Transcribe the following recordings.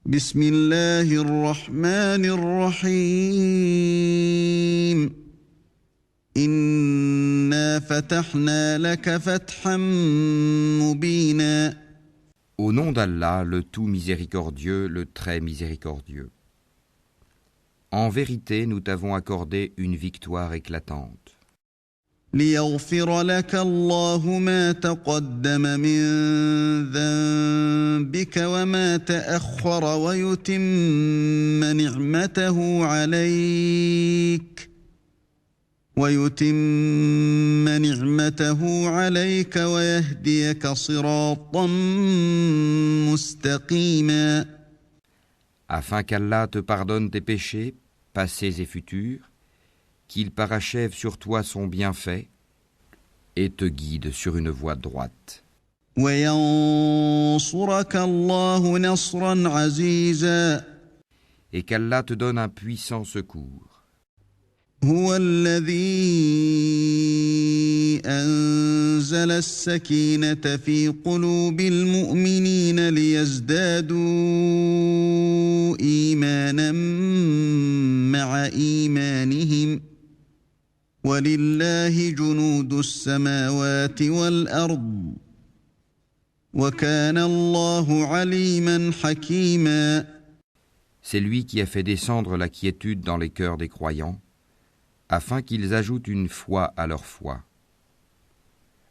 بسم الله الرحمن الرحيم إنا فتحنا لك فتحا مبينا Au nom d'Allah, le tout miséricordieux, le très miséricordieux. En vérité, nous t'avons accordé une victoire éclatante. ليغفر لك الله ما تقدم من ذنبك وما تأخر ويتم نعمته عليك ويهديك صراطا مستقيما Afin qu'Allah te pardonne tes péchés, passés et futurs, qu'il parachève sur toi son bienfait et te guide sur une voie droite. وينصرك الله نصرا عزيزا Et qu'Allah te donne un puissant secours. هو الذي أنزل السكينة في قلوب المؤمنين ليزدادوا إيمانا مع إيمانهم ولله جنود السماوات والأرض وكان الله عليما حكيما. C'est lui qui a fait descendre la quiétude dans les cœurs des croyants, afin qu'ils ajoutent une foi à leur foi.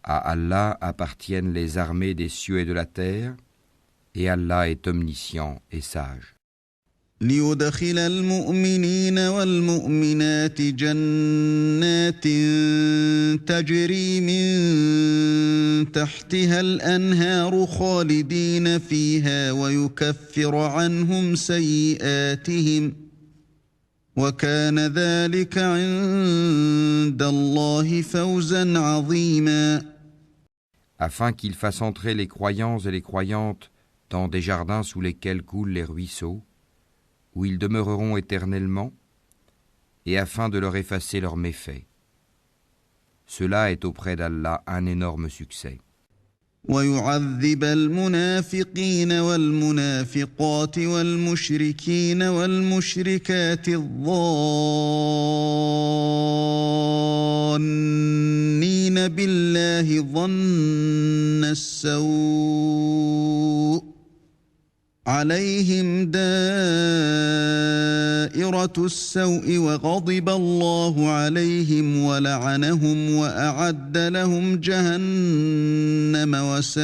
À Allah appartiennent les armées des cieux et de la terre, et Allah est omniscient et sage. ليدخل المؤمنين والمؤمنات جنات تجري من تحتها الأنهار خالدين فيها ويكفر عنهم سيئاتهم وكان ذلك عند الله فوزا عظيما. Afin qu'il fasse entrer les croyants et les croyantes dans des jardins sous lesquels coulent les ruisseaux, où ils demeureront éternellement, et afin de leur effacer leurs méfaits. Cela est auprès d'Allah un énorme succès. ويعذب المنافقين والمنافقات والمشركين والمشركات الظانين بالله ظن السوء عليهم دائرة السوء وغضب الله عليهم ولعنهم وأعد لهم جهنم وساءت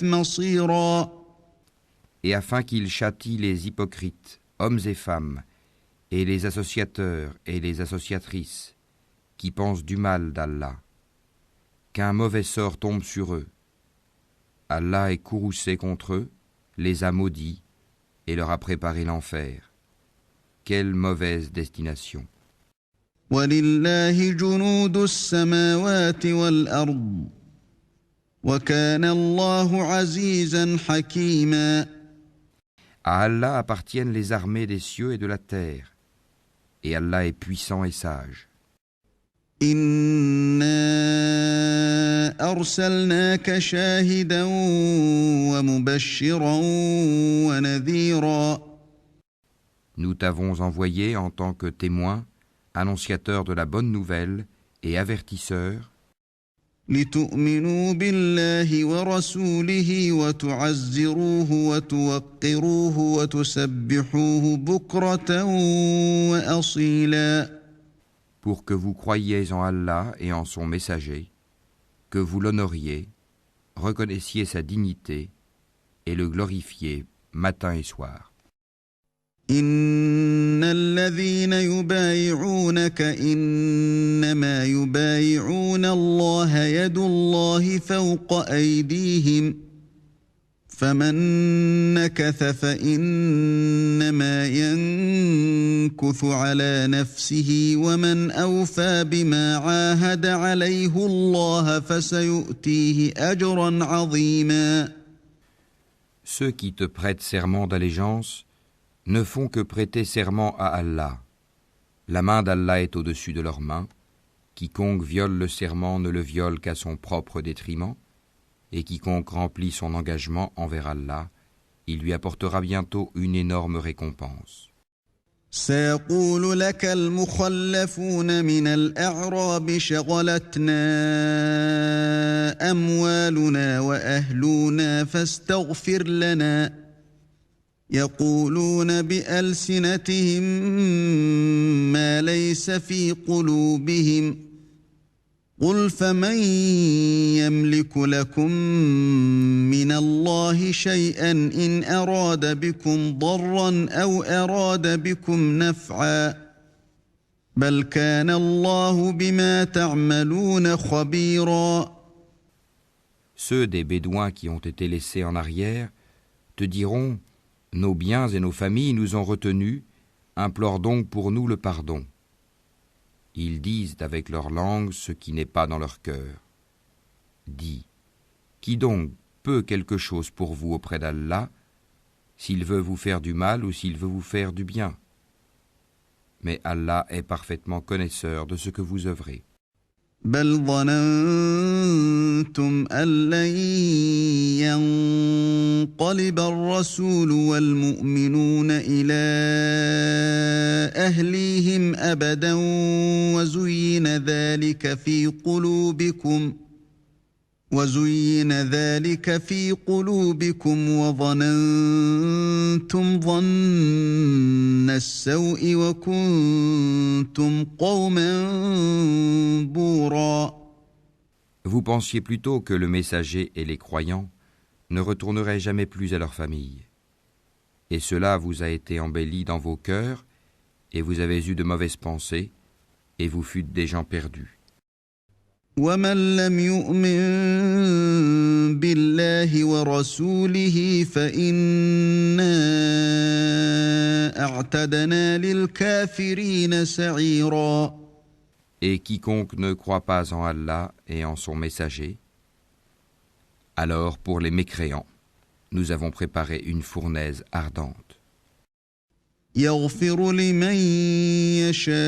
مصيرا. Et afin qu'il châtie les hypocrites, hommes et femmes, et les associateurs et les associatrices, qui pensent du mal d'Allah, qu'un mauvais sort tombe sur eux. Allah est courroucé contre eux, les a maudits et leur a préparé l'enfer. Quelle mauvaise destination! وَلِلَّهِ جُنُودُ السَّمَاوَاتِ وَالْأَرْضِ وَكَانَ اللَّهُ عَزِيزًا حَكِيمًا. À Allah appartiennent les armées des cieux et de la terre, et Allah est puissant et sage. إِنَّا أَرْسَلْنَاكَ شَاهِدًا وَمُبَشِّرًا وَنَذِيرًا. Nous t'avons envoyé en tant que témoin, annonciateur de la bonne nouvelle et avertisseur, لِتُؤْمِنُوا بِاللَّهِ وَرَسُولِهِ وَتُعَزِّرُوهُ وَتُوَقِّرُوهُ وَتُسَبِّحُوهُ بُكْرَةً وَأَصِيلًا. pour que vous croyiez en Allah et en son messager, que vous l'honoriez, reconnaissiez sa dignité et le glorifiez matin et soir. إن الذين يبايعونك إنما يبايعون الله يد الله فوق أيديهم فمن نكث فإنما ينكث على نفسه ومن أوفى بما عاهد عليه الله فسيؤتيه أجرا عظيما. Ceux qui te prêtent serment d'allégeance ne font que prêter serment à Allah. La main d'Allah est au-dessus de leurs mains. Quiconque viole le serment ne le viole qu'à son propre détriment, et quiconque remplit son engagement envers Allah, il lui apportera bientôt une énorme récompense. سيقول لك المخلفون من الأعراب شغلتنا أموالنا وأهلنا فاستغفر لنا يقولون بألسنتهم ما ليس في قلوبهم قل فمن يملك لكم من الله شيئا إن أراد بكم ضرا أو أراد بكم نفعا بل كان الله بما تعملون خبيرا. Ceux des Bédouins qui ont été laissés en arrière te diront « Nos biens et nos familles nous ont retenus, implore donc pour nous le pardon. » Ils disent avec leur langue ce qui n'est pas dans leur cœur. Dis, qui donc peut quelque chose pour vous auprès d'Allah, s'il veut vous faire du mal ou s'il veut vous faire du bien? Mais Allah est parfaitement connaisseur de ce que vous œuvrez. بل ظننتم أن لن ينقلب الرسول والمؤمنون إلى أهليهم أبدا وزين ذلك في قلوبكم وظننتم ظن السوء وكنتم قوما بورا. Vous pensiez plutôt que le messager et les croyants ne retourneraient jamais plus à leur famille. Et cela vous a été embelli dans vos cœurs, et vous avez eu de mauvaises pensées, et vous fûtes des gens perdus. ومن لم يؤمن بالله ورسوله فإنا أعتدنا للكافرين سعيرا. Et quiconque ne croit pas en Allah et en son messager, alors pour les mécréants, nous avons préparé une fournaise ardente. يغفر لمن يشاء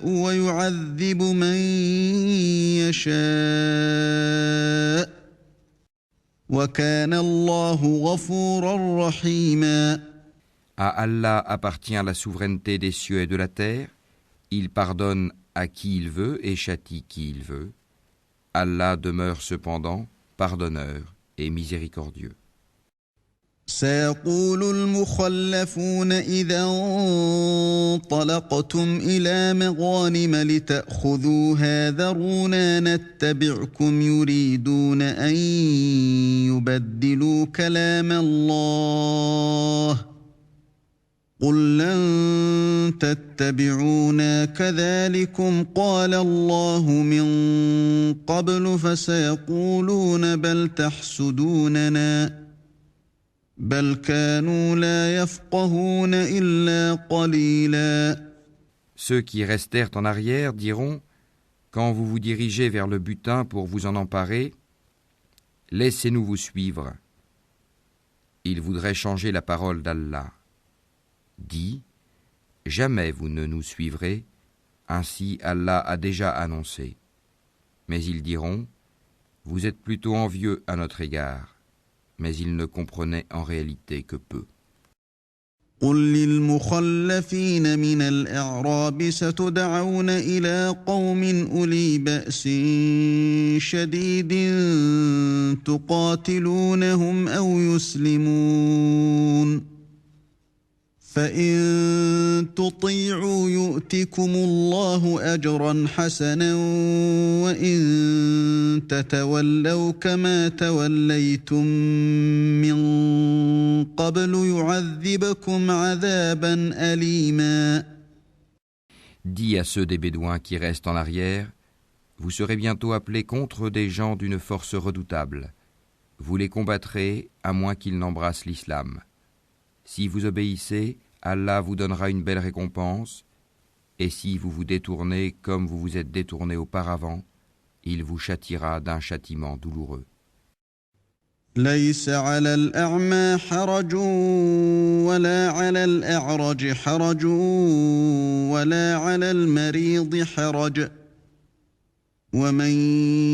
ويعذب من يشاء وكان الله غفورا رحيما. À Allah appartient la souveraineté des cieux et de la terre. Il pardonne à qui il veut et châtie qui il veut. Allah demeure cependant pardonneur et miséricordieux. سيقول المخلفون إذا انطلقتم إلى مغانم لتأخذوها ذرونا نتبعكم يريدون أن يبدلوا كلام الله قل لن تتبعونا كذلكم قال الله من قبل فسيقولون بل تحسدوننا بل كانوا لا يفقهون إلا قليلا. Ceux qui restèrent en arrière diront, quand vous vous dirigez vers le butin pour vous en emparer, laissez-nous vous suivre. Ils voudraient changer la parole d'Allah. Dis, jamais vous ne nous suivrez, ainsi Allah a déjà annoncé. Mais ils diront, vous êtes plutôt envieux à notre égard. Mais ils ne comprenaient en réalité que peu. قل للمخلفين من الأعراب ستدعون إلى قوم أولي بأس شديد تقاتلونهم أو يسلمون فإن تطيعوا يؤتكم الله أجرا حسنا وإن تتولوا كما توليتم من قبل يعذبكم عذابا أليما. Dis à ceux des Bédouins qui restent en arrière, vous serez bientôt appelés contre des gens d'une force redoutable. Vous les combattrez à moins qu'ils n'embrassent l'islam. Si vous obéissez, Allah vous donnera une belle récompense, et si vous vous détournez comme vous vous êtes détournés auparavant, il vous châtiera d'un châtiment douloureux. ليس على الأعمى حرج ولا على الأعرج حرج ولا على المريض حرج ومن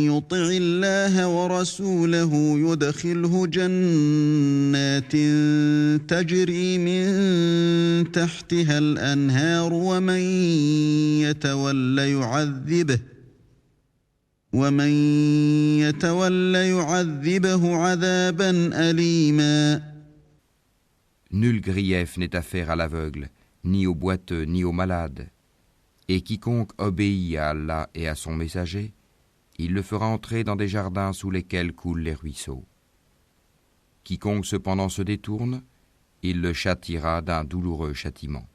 يطع الله ورسوله يدخله جنات تجري من تحتها الأنهار ومن يتول يعذبه عذابا أليما. Nul grief n'est à faire à l'aveugle, ni au boiteux, ni au malade. Et quiconque obéit à Allah et à son messager, il le fera entrer dans des jardins sous lesquels coulent les ruisseaux. Quiconque cependant se détourne, il le châtiera d'un douloureux châtiment.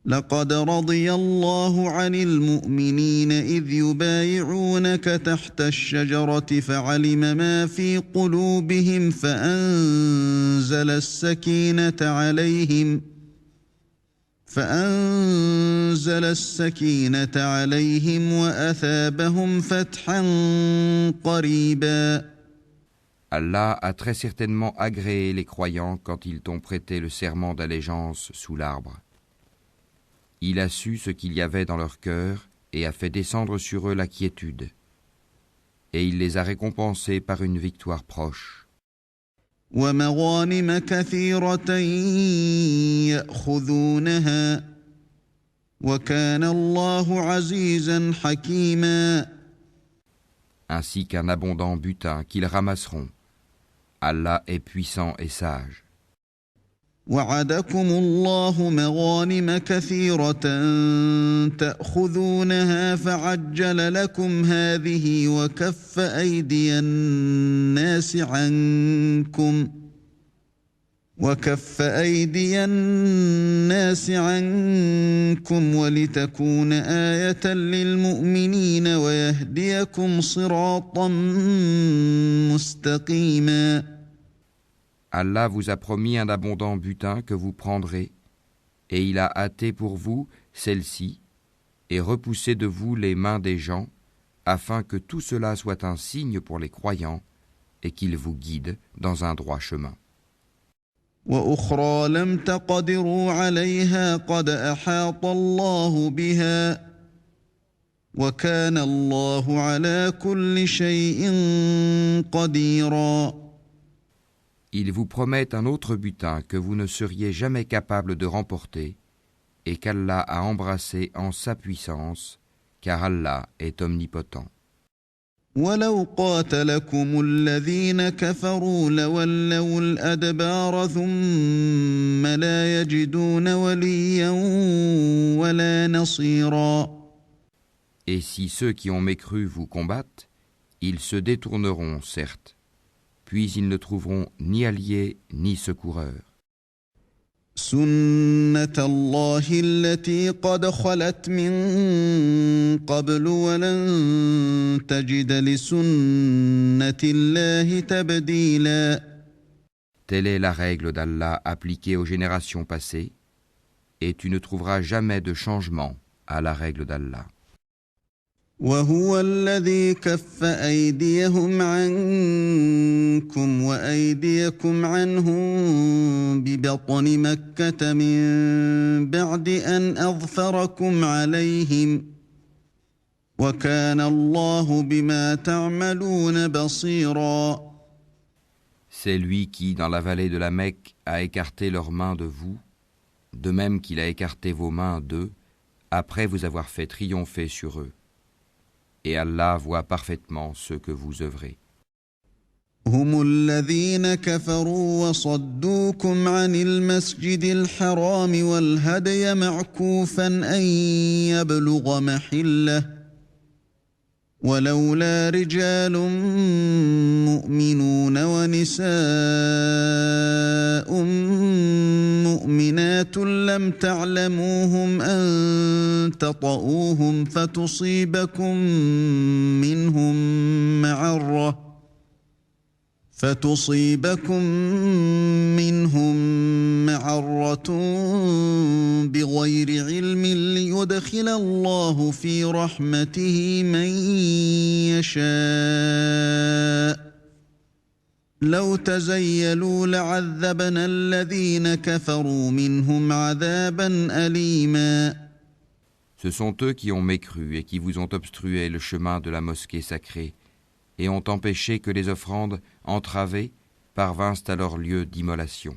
لقد رضي الله عن المؤمنين إذ يبايعونك تحت الشجرة فعلم ما في قلوبهم فأنزل السكينة عليهم وأثابهم فتحا قريبا. Allah a très certainement agréé les croyants quand ils t'ont prêté le serment d'allégeance sous l'arbre. Il a su ce qu'il y avait dans leur cœur et a fait descendre sur eux la quiétude. Et il les a récompensés par une victoire proche. ومغانم كثيرة يأخذونها وكان الله عزيزا حكيما. Ainsi qu'un abondant butin qu'ils ramasseront. Allah est puissant et sage. وعدكم الله مغانم كثيرة تأخذونها فعجل لكم هذه وكف أيدي الناس عنكم ولتكون آية للمؤمنين ويهديكم صراطا مستقيما. Allah vous a promis un abondant butin que vous prendrez, et il a hâté pour vous celle-ci, et repoussé de vous les mains des gens, afin que tout cela soit un signe pour les croyants, et qu'il vous guide dans un droit chemin. وأخرى لم تقدروا عليها قد أحاط الله بها وكان الله على كل شيء قديرا. Il vous promet un autre butin que vous ne seriez jamais capable de remporter et qu'Allah a embrassé en sa puissance, car Allah est omnipotent. ولو قاتلكم الذين كفروا لولوا الأدبار ثم لا يجدون وليا ولا نصيرا. Et si ceux qui ont mécru vous combattent, ils se détourneront, certes, puis ils ne trouveront ni alliés ni secoureurs. سنة الله التي قد خلت من قبل ولن تجد لسنة الله تبديلا. Telle est la règle d'Allah appliquée aux générations passées, et tu ne trouveras jamais de changement à la règle d'Allah. وهو الذي كف أيديهم عنكم وأيديكم عنهم ببطن مكة من بعد أن أظفركم عليهم وكان الله بما تعملون بصيرا. C'est lui qui, dans la vallée de la Mecque, a écarté leurs mains de vous, de même qu'il a écarté vos mains d'eux, après vous avoir fait triompher sur eux. Et Allah voit parfaitement ce que vous œuvrez. هم الذين كفروا وصدوكم عن المسجد الحرام والهدي معكوفا أن يبلغ محله ولولا رجال مؤمنون ونساء مؤمنات لم تعلموهم أن تطؤوهم فتصيبكم منهم معرة بغير علم ليدخل الله في رحمته من يشاء لو تزيلوا لعذبنا الذين كفروا منهم عذابا أليما. Ce sont eux qui ont mécru et qui vous ont obstrué le chemin de la mosquée sacrée et ont empêché que les offrandes entravées parvinssent à leur lieu d'immolation.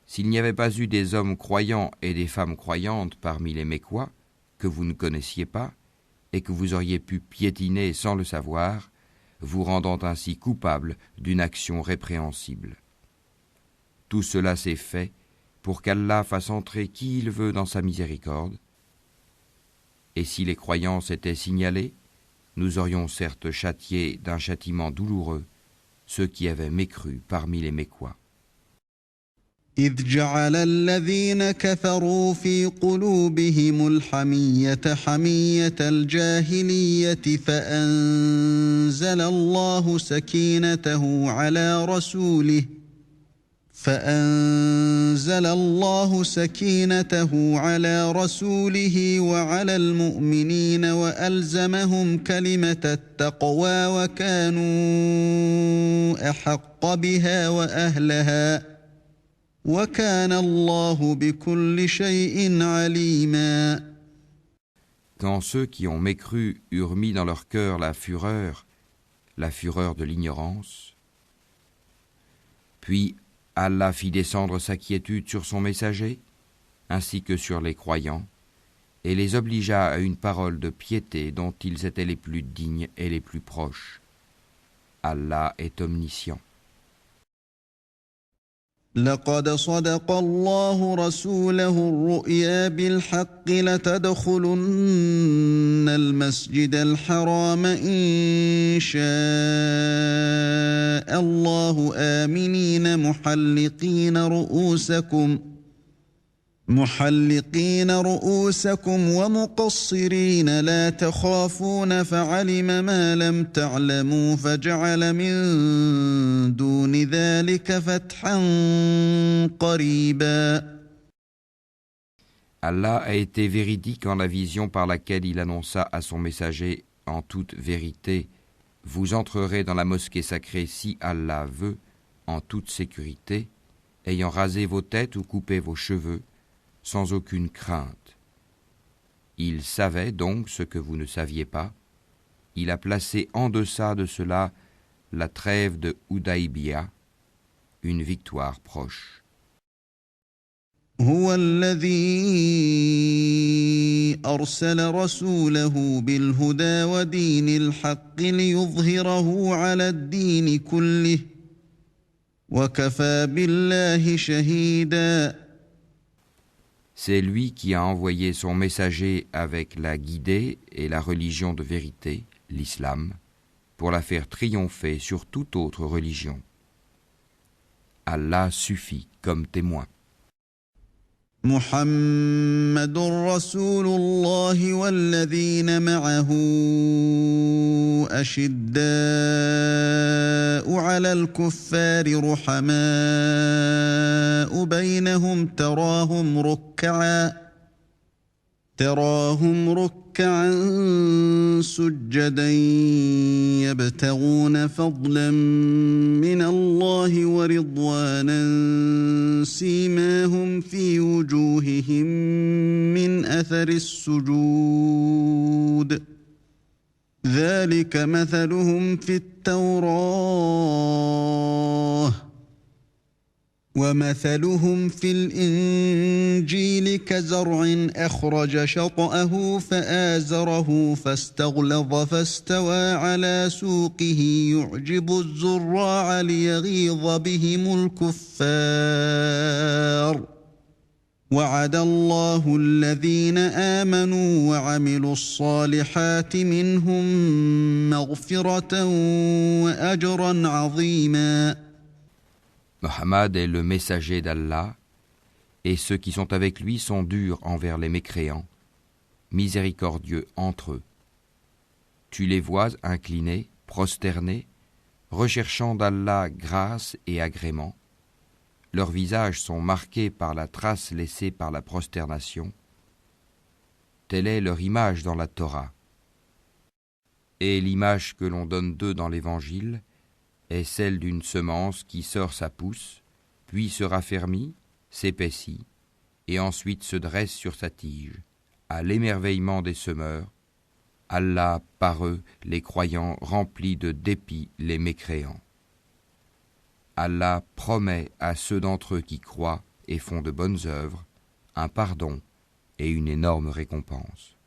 S'il n'y avait pas eu des hommes croyants et des femmes croyantes parmi les Mécois, que vous ne connaissiez pas, et que vous auriez pu piétiner sans le savoir, vous rendant ainsi coupable d'une action répréhensible. Tout cela s'est fait pour qu'Allah fasse entrer qui il veut dans sa miséricorde. Et si les croyants s'étaient signalés, nous aurions certes châtié d'un châtiment douloureux ceux qui avaient mécru parmi les Mécois. إذ جعل الذين كفروا في قلوبهم الحمية حمية الجاهلية فأنزل الله سكينته على رسوله وعلى المؤمنين وألزمهم كلمة التقوى وكانوا أحق بها وأهلها وكان الله بكل شيء عليما. Quand ceux qui ont mécru eurent mis dans leur cœur la fureur de l'ignorance, puis Allah fit descendre sa quiétude sur son messager, ainsi que sur les croyants, et les obligea à une parole de piété dont ils étaient les plus dignes et les plus proches. Allah est omniscient. لقد صدق الله رسوله الرؤيا بالحق لتدخلن المسجد الحرام إن شاء الله آمنين محلقين رؤوسكم ومقصرين لا تخافون فعلم ما لم تعلموا فجعل من دون ذلك فتحا قريبا. Allah a été véridique en la vision par laquelle il annonça à son messager en toute vérité: vous entrerez dans la mosquée sacrée si Allah veut, en toute sécurité, ayant rasé vos têtes ou coupé vos cheveux, sans aucune crainte. Il savait donc ce que vous ne saviez pas. Il a placé en deçà de cela la trêve de Hudaybiya, une victoire proche. هو الذي أرسل رسوله بالهدى ودين الحق ليظهره على الدين كله وكفى بالله شهيدا. C'est lui qui a envoyé son messager avec la guidée et la religion de vérité, l'islam, pour la faire triompher sur toute autre religion. Allah suffit comme témoin. محمد رسول الله والذين معه أشداء على الكفار رحماء بينهم تراهم ركعا سجدا يبتغون فضلا من الله ورضوانا سيماهم في وجوههم من أثر السجود ذلك مثلهم في التوراة ومثلهم في الإنجيل كزرع أخرج شطأه فآزره فاستغلظ فاستوى على سوقه يعجب الزراع ليغيظ بهم الكفار وعد الله الذين آمنوا وعملوا الصالحات منهم مغفرة وأجرا عظيما. Mohammed est le messager d'Allah, et ceux qui sont avec lui sont durs envers les mécréants, miséricordieux entre eux. Tu les vois inclinés, prosternés, recherchant d'Allah grâce et agrément. Leurs visages sont marqués par la trace laissée par la prosternation. Telle est leur image dans la Torah. Et l'image que l'on donne d'eux dans l'Évangile est celle d'une semence qui sort sa pousse, puis se raffermit, s'épaissit, et ensuite se dresse sur sa tige, à l'émerveillement des semeurs, Allah par eux, les croyants, remplit de dépit les mécréants. Allah promet à ceux d'entre eux qui croient et font de bonnes œuvres un pardon et une énorme récompense.